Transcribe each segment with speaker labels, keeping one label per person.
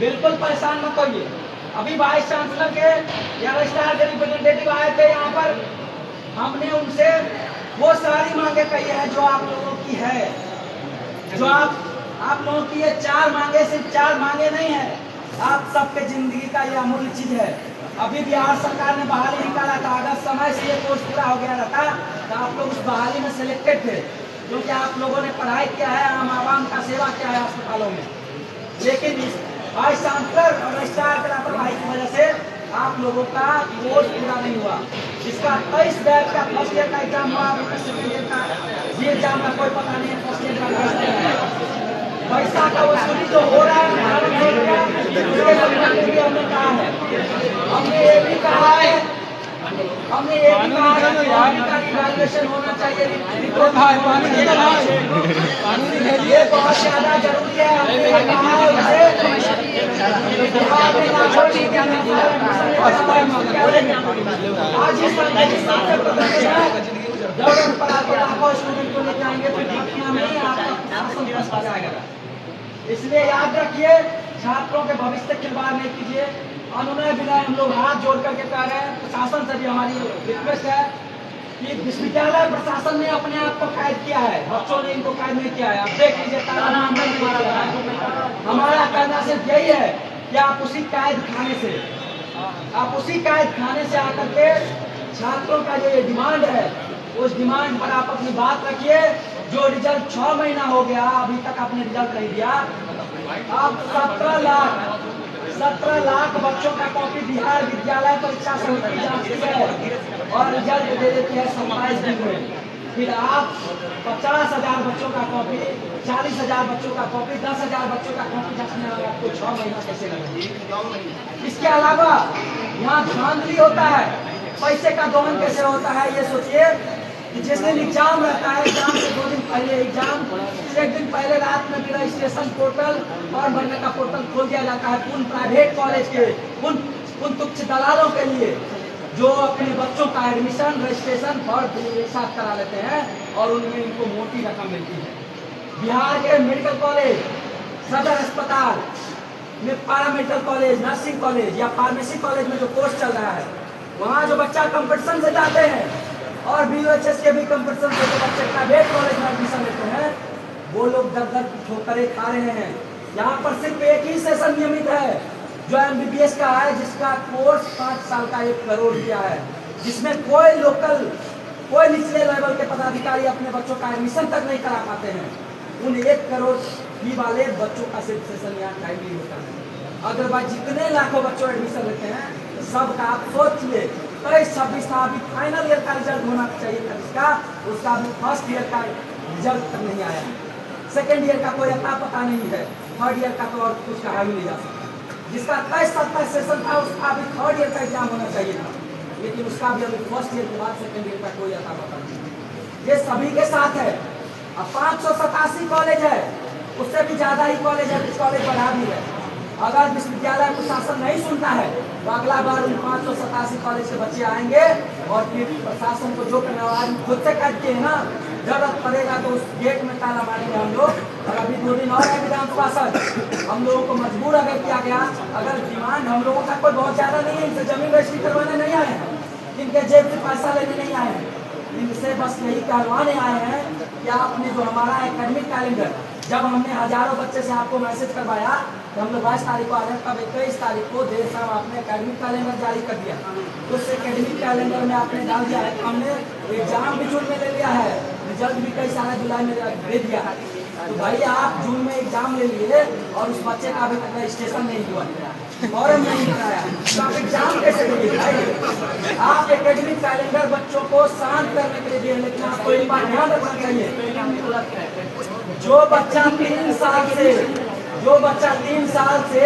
Speaker 1: बिल्कुल परेशान मत होइए। अभी वाइस चांसलर के या रजिस्ट्रार के रिप्रेजेंटेटिव आए थे यहाँ पर, हमने उनसे वो सारी मांगे कही है जो आप लोगों की है, जो आप लोगों की ये 4 मांगे सिर्फ 4 मांगे नहीं है, आप सबके जिंदगी का ये अमूल्य चीज है। अभी बिहार सरकार ने बहाली निकाला था, अगर समय से ये कोर्स पूरा हो गया रहता तो आप लोग उस बहाली में सिलेक्टेड थे, क्योंकि आप लोगों ने पढ़ाई किया है, आम आवाम का सेवा किया है अस्पतालों में। लेकिन वाइस चांसलर और रजिस्ट्रार की लापरवाही की वजह से आप लोगों का कोर्स पूरा नहीं हुआ। जिसका 23 बैच का फर्स्ट ईयर का एग्जाम हुआ, सेकेंड ईयर का ये एग्जाम का कोई पता नहीं है, फर्स्ट ईयर का पैसा का वसूली जो हो रहा है उसके संबंध में भी हमने कहा है। हमने ये भी कहा है कि इवैल्यूएशन होना चाहिए, ये बहुत ज्यादा जरूरी है। हमने ये कहा है आज इस जरूरत पड़ा के लाखों स्टूडेंट को लेकर आएंगे तो घटना में आपका जाएगा। इसलिए याद रखिए, छात्रों के भविष्य से खिलवाड़ नहीं कीजिए। अनुनय विनय हम लोग हाथ जोड़ करके कह रहे हैं, प्रशासन से भी हमारी रिक्वेस्ट है कि विश्वविद्यालय प्रशासन ने अपने आप को कैद किया है, बच्चों ने इनको कैद नहीं किया है। अब देख लीजिए, हमारा कहना सिर्फ यही है कि आप उसी कैद खाने से आकर के छात्रों का जो ये डिमांड है, उस डिमांड पर आप अपनी बात रखिए। जो रिजल्ट 6 महीना हो गया अभी तक आपने रिजल्ट नहीं दिया। आप 17 लाख बच्चों का कॉपी बिहार विद्यालय परीक्षा समिति जांचती है और रिजल्ट दे देती है 27 दिन में। फिर आप 50,000 बच्चों का कॉपी, 40,000 बच्चों का कॉपी, 10,000 बच्चों का कॉपी जांचने वाला आपको 6 महीना कैसे लगेगा? इसके अलावा यहाँ धांधली होता है, पैसे का दोहन कैसे होता है ये सोचिए। जिस दिन एग्जाम रहता है, एग्जाम से 2 दिन पहले, एग्जाम से 1 दिन पहले रात में भी रजिस्ट्रेशन पोर्टल और भरने का पोर्टल खोल दिया जाता है उन प्राइवेट कॉलेज के उन तुच्छ दलालों के लिए जो अपने बच्चों का एडमिशन रजिस्ट्रेशन और एक साथ करा लेते हैं और उनमें इनको मोटी रकम मिलती है। बिहार के मेडिकल कॉलेज, सदर अस्पताल में, पैरामेडिकल कॉलेज, नर्सिंग कॉलेज या फार्मेसी कॉलेज में जो कोर्स चल रहा है, वहाँ जो बच्चा कंपटीशन से जाते हैं और BOHS के भी कंपटीशन से जो बच्चे प्राइवेट कॉलेज में एडमिशन लेते हैं, वो लोग दर की ठोकरें खा रहे हैं। यहाँ पर सिर्फ एक ही सेशन नियमित है जो MBBS का है, जिसका कोर्स 5 साल का 1 करोड़ रुपया है, जिसमें कोई निचले लेवल के पदाधिकारी अपने बच्चों का एडमिशन तक नहीं करा पाते हैं। उन 1 करोड़ फी वाले बच्चों का सिर्फ सेशन यहाँ टाइमली होता है। अदरवाइज जितने लाखों बच्चों एडमिशन लेते हैं सबका आप सोचिए, 23-26 था, अभी फाइनल ईयर का रिजल्ट होना चाहिए था जिसका, उसका अभी फर्स्ट ईयर का रिजल्ट तक नहीं आया। सेकेंड ईयर का कोई अता पता नहीं है, थर्ड ईयर का तो और कुछ कहा भी नहीं जा सकता। जिसका 23-27 सेशन था उसका अभी थर्ड ईयर का एग्जाम होना चाहिए था, लेकिन उसका भी अभी फर्स्ट ईयर के बाद सेकेंड ईयर का कोई अता पता नहीं। ये सभी के साथ है। अब 587 कॉलेज है, उससे भी ज्यादा ही कॉलेज है, कुछ कॉलेज बढ़ा भी है। अगर विश्वविद्यालय प्रशासन नहीं सुनता है तो अगला बार उन 587 कॉलेज के बच्चे आएंगे और फिर प्रशासन को जो करना आज खुद से कहते हैं ना, जरूरत पड़ेगा तो उस गेट में ताला मारेंगे हम लोग। और अभी 2 दिन और है विधानसभा सत्र, हम लोगों को मजबूर अगर किया गया, अगर डिमांड हम लोगों का कोई बहुत ज्यादा नहीं है, इनसे जमीन रजिस्ट्री करवाने नहीं आए हैं, इनके जेब से पैसा लेने नहीं आए हैं, इनसे बस यही करवाने आए हैं कि आपने जो हमारा एकेडमिक कैलेंडर, जब हमने हजारों बच्चे से आपको मैसेज करवाया तो हम लोग 22 तारीख को आ रहे हैं, तब 21 तारीख को देर शाम आपने एकेडमिक कैलेंडर जारी कर दिया। उस एकेडमिक कैलेंडर में आपने डाल दिया है, हमने एग्जाम भी जून में ले लिया है, रिजल्ट भी कई सारे जुलाई में दे दिया है। तो भाई आप जून में एग्जाम ले लिए और उस बच्चे का अभी तक रजिस्ट्रेशन नहीं हुआ, फॉर्म नहीं कराया, तो आप एग्जाम कैसे देंगे भाई? आप एकेडमिक कैलेंडर बच्चों को शांत करने के लिए दिए, लेकिन आपको एक बात ध्यान रखना चाहिए, जो बच्चा 3 साल से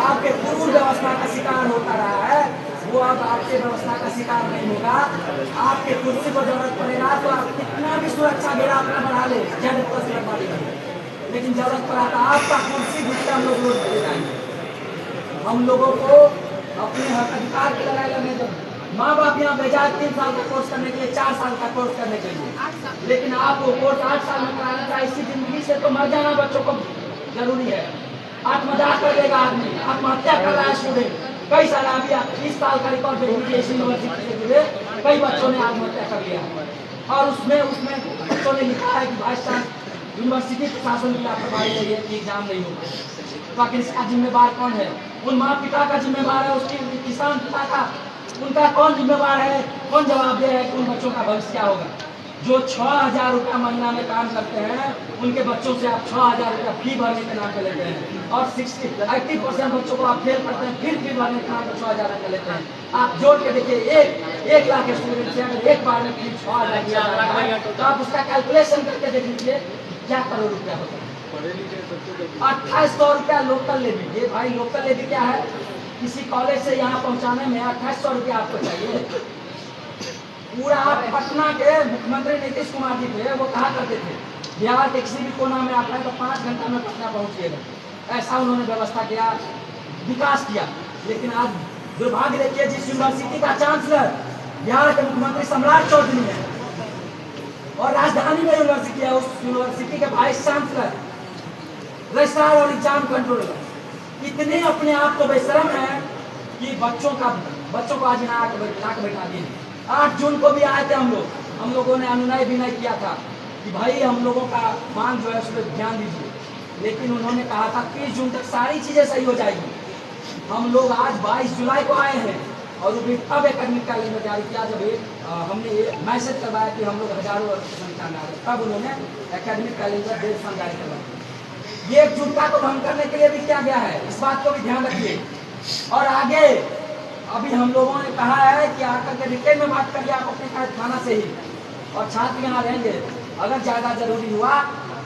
Speaker 1: आपके पूर्व व्यवस्था का शिकार होता रहा है, वो अब आपके व्यवस्था का शिकार नहीं होगा। आपके कुर्सी को जरूरत पड़ेगा तो आप कितना भी सुरक्षा घेरा अपना बढ़ा ले, लेकिन जरूरत पड़ा तो आपका कुर्सी घुटते हम लोग रोज दे जाएंगे। हम लोगों को अपने हक अधिकार की लड़ाई लड़ने दो। माँ बाप यहाँ भेजा 3 साल का कोर्स करने के लिए, 4 साल का कोर्स करने के लिए, लेकिन आप वो कोर्स 8 साल में कराना चाहिए। इसी जिंदगी से तो मर जाना बच्चों को जरूरी है। आप मजाक करके करेगा आदमी, आत्महत्या कर रहा है स्टूडेंट। कई सारे अभी 30 साल का रिकॉर्ड देख लीजिए, इस यूनिवर्सिटी से जुड़े कई बच्चों ने आत्महत्या कर लिया है। और उसमें बच्चों ने लिखा है कि वाइस चांसलर यूनिवर्सिटी प्रशासन की लापरवाही रही है कि एग्जाम नहीं होगा। तो आखिर इसका जिम्मेवार कौन है? उन माँ पिता का जिम्मेवार है, उसकी किसान पिता का, उनका कौन जिम्मेवार है? कौन जवाबदेह है कि उन बच्चों का भविष्य क्या होगा? जो 6,000 रुपया महीना में काम करते हैं, उनके बच्चों से आप 6,000 रुपया फी भरने के नाम पे लेते हैं, और 80% बच्चों को आप फेल करते हैं, फिर फी भरने के नाम पे 6,000 रुपया लेते हैं। आप जोड़ के देखिए, एक लाख स्टूडेंट से अगर एक बार में फी 6,000 दिया जाता है, तो आप उसका कैलकुलेशन करके देख लीजिए क्या करोड़ रुपया होता है। 2800 रुपया लोकल लेवी। ये भाई लोकल लेवी क्या है? किसी कॉलेज से यहाँ पहुँचाने में 2800 रुपया आपको चाहिए। पूरा आप पटना के मुख्यमंत्री नीतीश कुमार जी थे, वो कहा करते थे बिहार के किसी भी कोना में आप है तो 5 घंटा में पटना पहुँचिएगा। ऐसा उन्होंने व्यवस्था किया, विकास किया। लेकिन आज दुर्भाग्य देखिए, जिस यूनिवर्सिटी का चांसलर बिहार के मुख्यमंत्री सम्राट चौधरी है, और राजधानी में यूनिवर्सिटी है, उस यूनिवर्सिटी के वाइस चांसलर, रजिस्ट्रार और एग्जाम कंट्रोलर इतने अपने आप को बेशरम है कि बच्चों को आज यहाँ आके बैठा दिए। 8 जून को भी आए थे हम लोगों ने अनुनय विनय किया था कि भाई हम लोगों का मांग जो है उस पर ध्यान दीजिए, लेकिन उन्होंने कहा था 30 जून तक सारी चीजें सही हो जाएगी। हम लोग आज 22 जुलाई को आए हैं, और वो भी तब एकेडमिक कैलेंडर जारी किया जब हमने ये मैसेज करवाया कि हम लोग हजारों संख्या में आ रहे, तब उन्होंने एकेडमिक कैलेंडर डेट जारी करवाया। ये एकजुटता को भंग करने के लिए भी किया गया है, इस बात को भी ध्यान रखिए। और आगे अभी हम लोगों ने कहा है कि आकर के रिटेन में बात करिए आप अपने थाना से ही, और छात्र यहाँ रहेंगे। अगर ज़्यादा जरूरी हुआ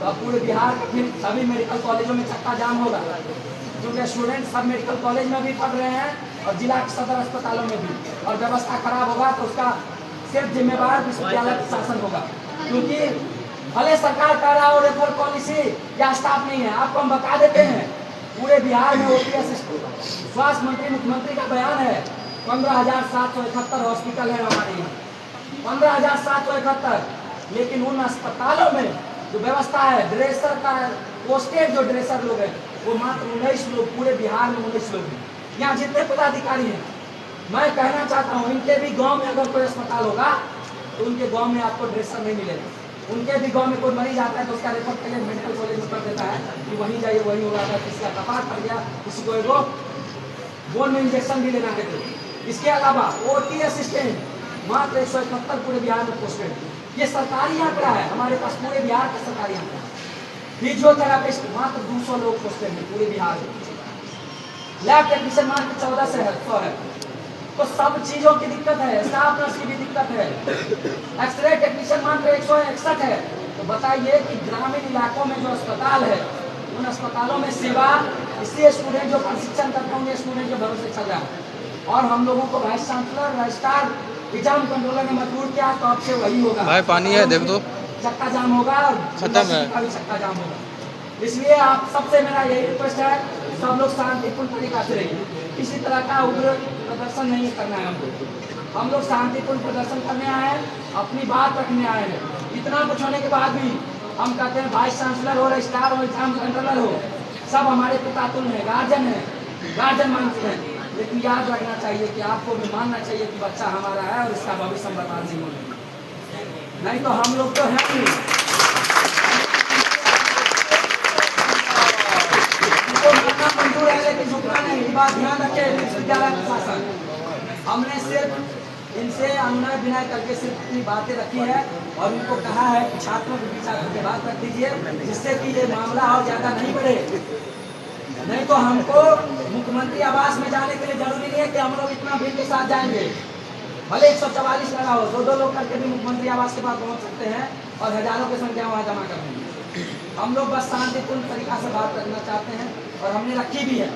Speaker 1: तो अब पूरे बिहार के फिर सभी मेडिकल कॉलेजों में चक्का जाम होगा, क्योंकि स्टूडेंट सब मेडिकल कॉलेज में भी पढ़ रहे हैं और जिला सदर अस्पतालों में भी, और व्यवस्था खराब होगा तो उसका सिर्फ जिम्मेवार विश्वविद्यालय प्रशासन होगा। क्योंकि भले सरकार कह रहा हो रेफर पॉलिसी या स्टाफ नहीं है, आपको हम बता देते हैं पूरे बिहार में OPS स्वास्थ्य मंत्री मुख्यमंत्री का बयान है 15,771 हॉस्पिटल है हमारे यहाँ, 15,771। लेकिन उन अस्पतालों में जो व्यवस्था है ड्रेसर का, पोस्टेड जो ड्रेसर लोग हैं वो मात्र 19 लोग, पूरे बिहार में 19 लोग हैं। यहाँ जितने पदाधिकारी हैं, मैं कहना चाहता हूँ इनके भी गाँव में अगर कोई अस्पताल होगा तो उनके गाँव में आपको ड्रेसर नहीं मिलेगा। उनके भी गांव में कोई मरीज आता है तो उसका रेफर के लिए मेडिकल कॉलेज में कर देता है कि वहीं जाइए, वहीं होगा। अगर किसी का कपार पड़ गया, किसी को एगो बोन में इंजेक्शन भी लेना है तो इसके अलावा OT असिस्टेंट मात्र 171 पूरे बिहार में पोस्टेड। ये सरकारी आंकड़ा है, हमारे पास पूरे बिहार का सरकारी आंकड़ा। फिजियोथेरापिस्ट मात्र 200 लोग पोस्टेड हैं पूरे बिहार में। लैब टेक्नीशियन मात्र 14 से 100 है। तो सब चीजों की दिक्कत है, स्टाफ नर्स की भी दिक्कत है। एक्सरे टेक्नीशियन मात्र 161 है। तो बताइए कि ग्रामीण इलाकों में जो अस्पताल है उन अस्पतालों में सेवा इसलिए स्टूडेंट जो प्रशिक्षण करते होंगे स्टूडेंट के भरोसे चल रहा है। और हम लोगों को vice chancellor, registrar, exam controller ने मजबूर किया तो अब से वही होगा।
Speaker 2: भाई पानी है देख दो,
Speaker 1: चक्का जाम होगा और
Speaker 2: खत्म है,
Speaker 1: चक्का जाम होगा। इसलिए आप सबसे मेरा यही रिक्वेस्ट है, सब लोग शांतिपूर्ण तरीका से रहिए, किसी तरह का उग्र प्रदर्शन नहीं करना है हमको। हम लोग शांतिपूर्ण प्रदर्शन करने आए हैं, अपनी बात रखने आए हैं। इतना कुछ होने के बाद भी हम कहते हैं वाइस चांसलर हो, रजिस्ट्रार हो, एग्जाम कंट्रोलर हो, सब हमारे पिता तुल्य हैं, गार्जियन मानते हैं। लेकिन याद रखना चाहिए कि आपको भी मानना चाहिए कि बच्चा हमारा है और इसका भविष्य हम बर्बाद नहीं होगा। नहीं तो हम लोग तो हैं नहीं, मंजूर है लेकिन झुकना नहीं। बात ध्यान रखे विश्वविद्यालय प्रशासन, हमने सिर्फ इनसे अनुनय विनय करके सिर्फ अपनी बातें रखी है और उनको कहा है कि छात्रों के बीच आकर के बात रख दीजिए, जिससे कि ये मामला और ज्यादा नहीं बढ़े। नहीं तो हमको मुख्यमंत्री आवास में जाने के लिए जरूरी नहीं है कि हम लोग इतना भीड़ के साथ जाएंगे। भले 144 लगा हो, 2-2 लोग करके भी मुख्यमंत्री आवास के पास पहुंच सकते हैं और हजारों की संख्या वहाँ जमा कर देंगे। हम लोग बस शांतिपूर्ण तरीका से बात करना चाहते हैं और हमने रखी भी है।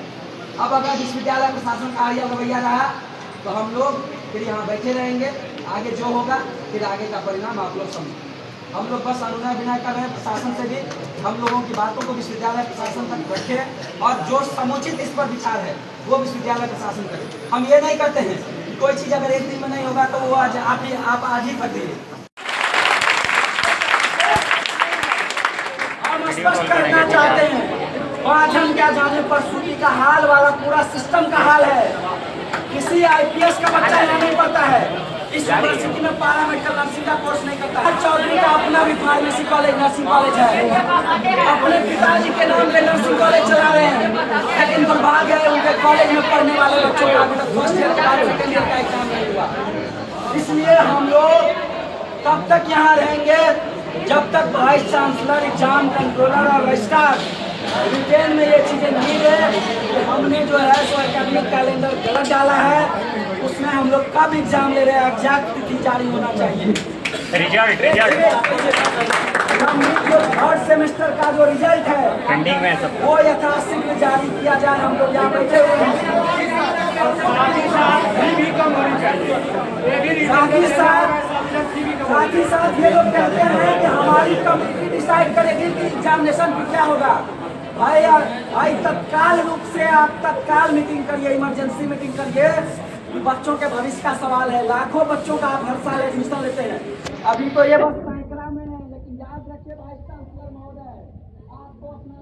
Speaker 1: अब अगर विश्वविद्यालय प्रशासन का आर्य रवैया रहा तो हम लोग फिर यहाँ बैठे रहेंगे, आगे जो होगा फिर आगे का परिणाम आप लोग समझें। हम लोग बस अनुनय विनय कर रहे हैं प्रशासन से भी, हम लोगों की बातों को विश्वविद्यालय प्रशासन तक रखें और जो समुचित इस पर विचार है वो विश्वविद्यालय प्रशासन करे। हम ये नहीं करते हैं कि कोई चीज़ अगर एक दिन में नहीं होगा तो वो आप आज ही कर दीजिए। हम स्पष्ट करना चाहते हैं आज हम क्या जाने प्रसूति का हाल वाला पूरा सिस्टम का हाल है। किसी आईपीएस का बच्चा यहाँ नहीं पढ़ता है, इस यूनिवर्सिटी में पैरामेडिकल नर्सिंग का कोर्स नहीं करता है। चौधरी का अपना भी फार्मेसी कॉलेज नर्सिंग कॉलेज है, अपने पिताजी के नाम पे नर्सिंग कॉलेज चला रहे हैं, लेकिन दुर्भाग्य है उनके कॉलेज में पढ़ने वाले बच्चों का अभी तक फर्स्ट ईयर का सेकेंड ईयर का एग्जाम नहीं हुआ। इसलिए हम लोग तब तक यहाँ रहेंगे जब तक वाइस चांसलर, एग्जाम कंट्रोलर और रजिस्ट्रार रिटेन में ये चीजें नहीं है कि हमने जो है सो एकेडमिक कैलेंडर गलत डाला है, उसमें हम लोग कब एग्जाम ले रहे हैं एग्जैक्ट तिथि जारी होना चाहिए। जो थर्ड सेमेस्टर का जो रिजल्ट है
Speaker 2: पेंडिंग में सब
Speaker 1: वो यथाशीघ्र जारी किया जाए। हम लोग यहाँ बैठे हुए हैं, साथ ही साथ ये लोग कहते हैं कि हमारी कमेटी डिसाइड करेगी कि एग्जामिनेशन भी क्या होगा। भाई तत्काल रूप से आप तत्काल मीटिंग करिए, इमरजेंसी मीटिंग करिए। बच्चों के भविष्य का सवाल है, लाखों बच्चों का आप हर साल एडमिशन लेते हैं, अभी तो ये बस सैकड़ा में है, लेकिन याद रखिए वाइस चांसलर महोदय, आपको अपना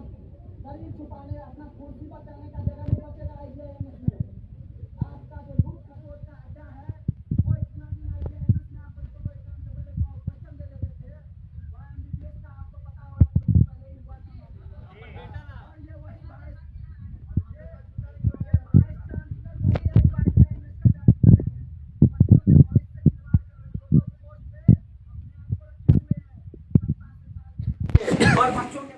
Speaker 1: शरीर छुपाने, अपना कुर्सी बचाने का जगह नहीं बचेगा IJMS में। आपका जो लूट खसोट का अड्डा है वो इतना दिन IJMS में आप बच्चों को एग्जाम से पहले क्वेश्चन दे देते थे, वह MBBS का आपको पता होगा कि पहले ही हुआ था। और ये वही वाइस और बच्चों के